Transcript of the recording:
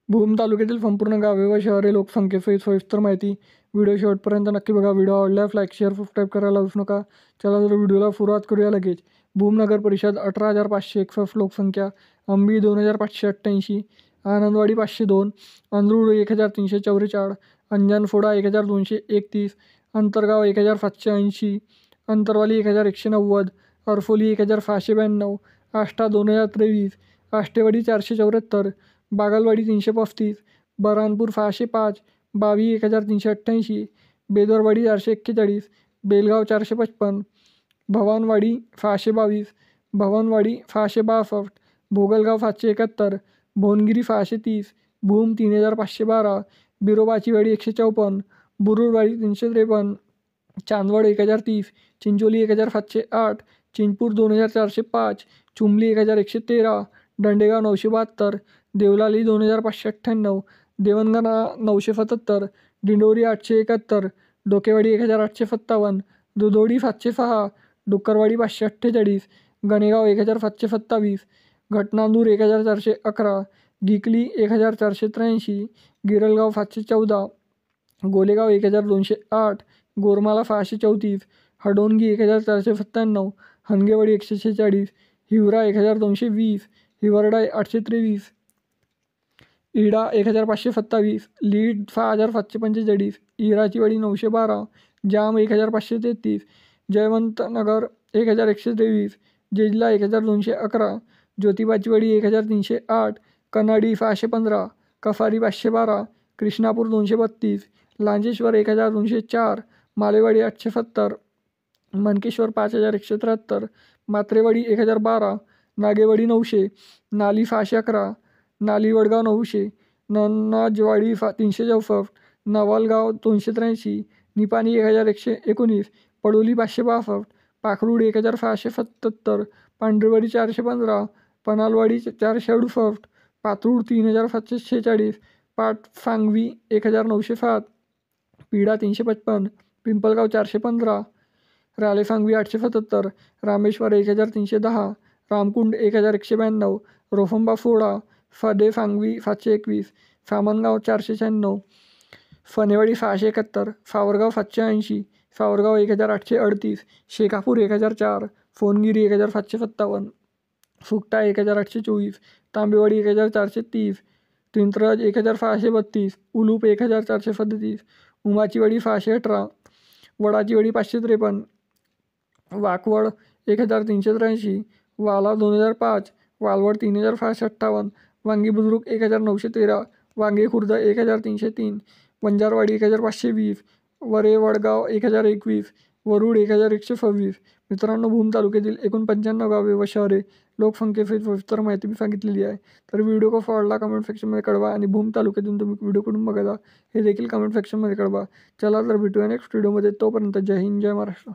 भूम तालुक्यातील संपूर्ण गावे व शहरे लोकसंख्येसहित सविस्तर माहिती व्हिडिओ शेवटपर्यंत नक्की बघा. व्हिडिओ आवडल्यास लाईक शेअर सबस्क्राईब करायला विसरू नका. चला तर व्हिडिओला सुरुवात करूया लगेच. भूम नगर परिषद 18,561 लोकसंख्या, अंबी 2,588, आनंदवाडी 502, अंधरुड 1,344, अंजनफोडा 1,231, अंतरगाव 1,780, अंतरवाली 1,190, अरफोली 1,692, आष्टा 2,023, आष्टेवाडी 474, बागलवाडी 335, बऱ्हाणपूर 605, बावी 1,388, बेदरवाडी 441, बेलगाव 455, भवानवाडी 622, भवानवाडी 662, भोगलगाव 771, भोनगिरी 630, भूम 3,512, बिरोबाचीवाडी 154, बुरुडवाडी 353, चांदवड 1,030, चिंचोली 1,708, चिंचपूर 2,405, चुमली 1,113, दंडेगाव 972, देवलाली 2,598, देवणगणा 977, दिंडोरी 871, डोकेवाडी 1,857, दुधोडी 706, डुक्करवाडी 548, गणेगाव 1,727, घटनांदूर 1,411, गिकली 1,483, गिरलगाव 714, गोलेगाव 1,208, गोरमाला 634, हडोणगी 1,497, हनगेवाडी 146, हिवरा 1,220, हिवरडा 823, इडा 1,527, लीड 6,745, इराचीवाडी 912, जाम 1,533, जयवंतनगर 1,123, जेजला 1,211, ज्योतिबाचीवाडी 1,308, कनाडी 615, कफारी 512, कृष्णापूर 232, लांजेश्वर 1,204, मालेवाडी 870, मनकेश्वर 5,173, मात्रेवाडी 1,012, नागेवाडी 900, नाली 611, नाली वडगाव 900, ननाजवाडी 364, नवालगाव 283, निपाणी 1,119, पडोली 562, पाखरूड 1,677, पांढरेवाडी 415, पनालवाडी 468, पात्रूड 3,746, पाटसांगवी 1,907, पीडा 355, पिंपलगाव 415, रालेसांगवी 877, रामेश्वर 1,310, रामकुंड 1,192, रोफंबा 16, फदे सांगवी 721, सामनगाव 496, फनेवाडी 671, सावरगाव 780, सावरगाव 1,838, शेखापूर 1,004, फोनगिरी 1,757, फुकटा 1,824, तांबेवाडी 1,430, तिंत्रज 1,632, उलूप 1,437, उमाचीवाडी 618, वडाचीवाडी 553, वाकवड 1,383, वाला 2,005, वालवड 3,558, वांगी बुद्रुक 1,913, वांगे खुर्द 1,303, वंजारवाडी 1,520, वरे वडगाव 1,021, वरुड 1,126. मित्रांनो, भूम तालुक्यातील एकूण 95 गावे व शहरे लोकसंख्येसहित सविस्तर माहिती मी सांगितलेली आहे. तर व्हिडिओ कसा वाटला कमेंट सेक्शनमध्ये कळवा आणि भूम तालुक्यातून तुम्ही व्हिडिओ कुठून बघा हे देखील कमेंट सेक्शनमध्ये कळवा. चला तर भेटूया नेक्स्ट व्हिडिओमध्ये. तोपर्यंत जय हिंद, जय महाराष्ट्र.